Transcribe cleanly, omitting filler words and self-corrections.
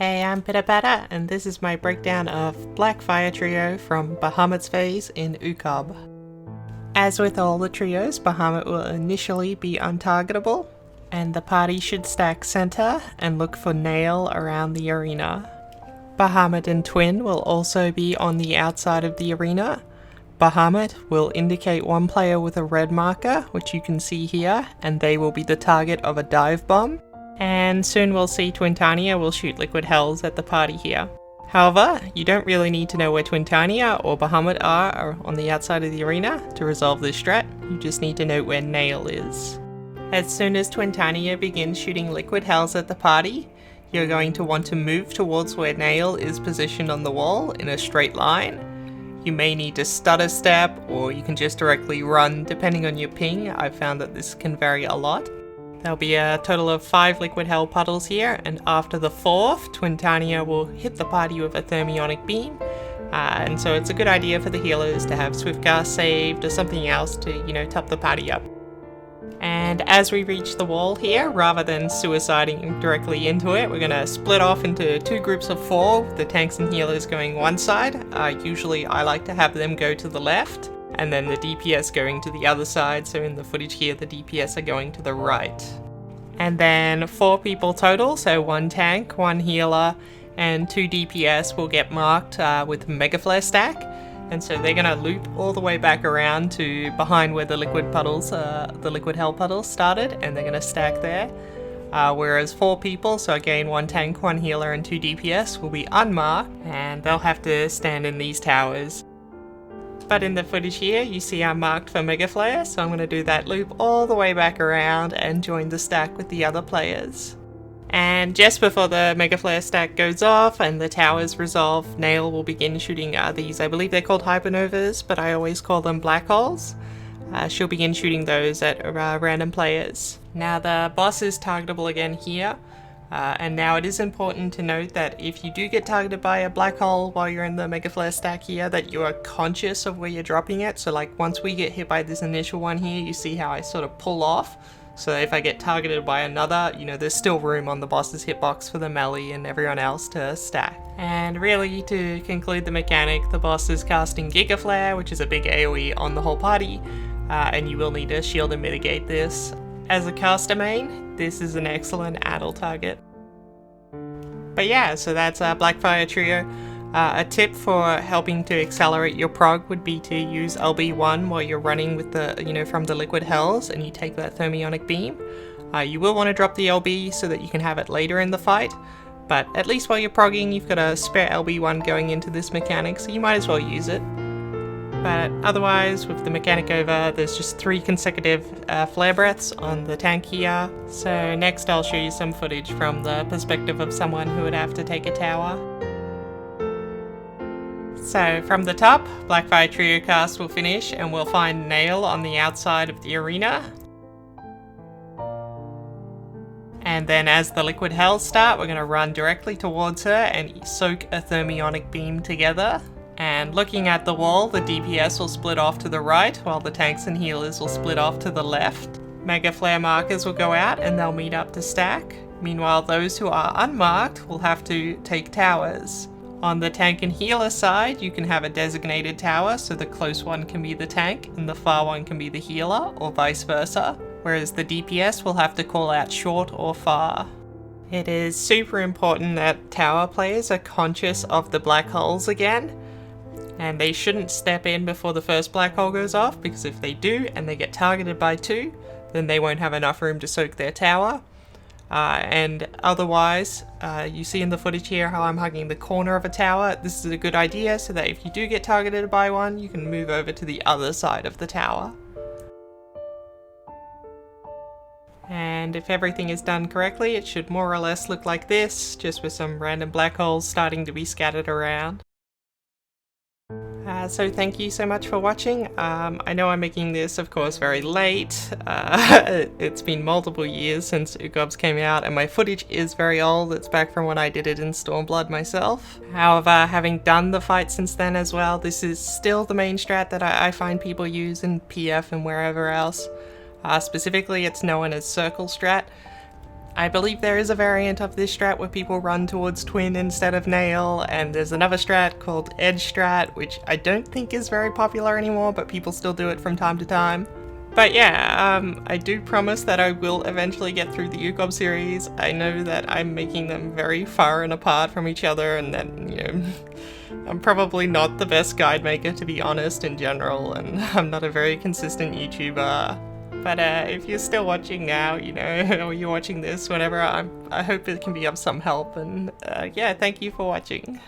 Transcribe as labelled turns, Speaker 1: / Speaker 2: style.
Speaker 1: Hey, I'm Pitter and this is my breakdown of Blackfire Trio from Bahamut's phase in UCoB. As with all the trios, Bahamut will initially be untargetable, and the party should stack center and look for Nail around the arena. Bahamut and Twin will also be on the outside of the arena. Bahamut will indicate one player with a red marker, which you can see here, and they will be the target of a dive bomb. And soon we'll see Twintania will shoot liquid hells at the party here. However, you don't really need to know where Twintania or Bahamut are on the outside of the arena to resolve this strat, you just need to know where Nail is. As soon as Twintania begins shooting liquid hells at the party, you're going to want to move towards where Nail is positioned on the wall in a straight line. You may need to stutter step, or you can just directly run depending on your ping. I've found that this can vary a lot. There'll be a total of 5 liquid hell puddles here, and after the 4th, Twintania will hit the party with a thermionic beam. And so it's a good idea for the healers to have Swiftcast saved or something else to, top the party up. And as we reach the wall here, rather than suiciding directly into it, we're going to split off into 2 groups of 4, with the tanks and healers going one side. Usually I like to have them go to the left, and then the DPS going to the other side, so in the footage here the DPS are going to the right. And then 4 people total, so 1 tank, 1 healer, and 2 DPS will get marked with Mega Flare stack, and so they're going to loop all the way back around to behind where the liquid hell puddles started, and they're going to stack there. Whereas 4 people, so again 1 tank, 1 healer, and 2 DPS will be unmarked, and they'll have to stand in these towers. But in the footage here, you see I'm marked for Mega Flare, so I'm going to do that loop all the way back around and join the stack with the other players. And just before the Mega Flare stack goes off and the towers resolve, Nail will begin shooting these, I believe they're called hypernovas, but I always call them black holes. She'll begin shooting those at random players. Now the boss is targetable again here. And now it is important to note that if you do get targeted by a black hole while you're in the Mega Flare stack here, that you are conscious of where you're dropping it. So like once we get hit by this initial one here, you see how I sort of pull off. So if I get targeted by another, there's still room on the boss's hitbox for the melee and everyone else to stack. And really, to conclude the mechanic, the boss is casting Giga Flare, which is a big AoE on the whole party, and you will need to shield and mitigate this. As a caster main, this is an excellent addle target. But yeah, so that's Blackfire Trio. A tip for helping to accelerate your prog would be to use LB1 while you're running with the, from the liquid hells and you take that thermionic beam. You will want to drop the LB so that you can have it later in the fight, but at least while you're progging, you've got a spare LB1 going into this mechanic, so you might as well use it. But otherwise, with the mechanic over, there's just 3 consecutive flare breaths on the tank here. So next I'll show you some footage from the perspective of someone who would have to take a tower. So from the top, Blackfire Trio cast will finish and we'll find Nail on the outside of the arena. And then as the liquid hells start, we're going to run directly towards her and soak a thermionic beam together. And looking at the wall, the DPS will split off to the right, while the tanks and healers will split off to the left. Mega Flare markers will go out and they'll meet up to stack. Meanwhile, those who are unmarked will have to take towers. On the tank and healer side, you can have a designated tower, so the close one can be the tank and the far one can be the healer, or vice versa. Whereas the DPS will have to call out short or far. It is super important that tower players are conscious of the black holes again. And they shouldn't step in before the first black hole goes off, because if they do and they get targeted by 2, then they won't have enough room to soak their tower. And otherwise, you see in the footage here how I'm hugging the corner of a tower. This is a good idea so that if you do get targeted by one, you can move over to the other side of the tower. And if everything is done correctly, it should more or less look like this, just with some random black holes starting to be scattered around. So thank you so much for watching. I know I'm making this, of course, very late. It's been multiple years since UCoBs came out, and my footage is very old. It's back from when I did it in Stormblood myself. However, having done the fight since then as well, this is still the main strat that I find people use in PF and wherever else. Specifically, it's known as Circle Strat. I believe there is a variant of this strat where people run towards twin instead of nail, and there's another strat called edge strat, which I don't think is very popular anymore, but people still do it from time to time. But yeah, I do promise that I will eventually get through the UCoB series. I know that I'm making them very far and apart from each other, and that, you know, I'm probably not the best guide maker, to be honest, in general, and I'm not a very consistent YouTuber. But if you're still watching now, you know, or you're watching this whenever, I hope it can be of some help, and yeah, thank you for watching.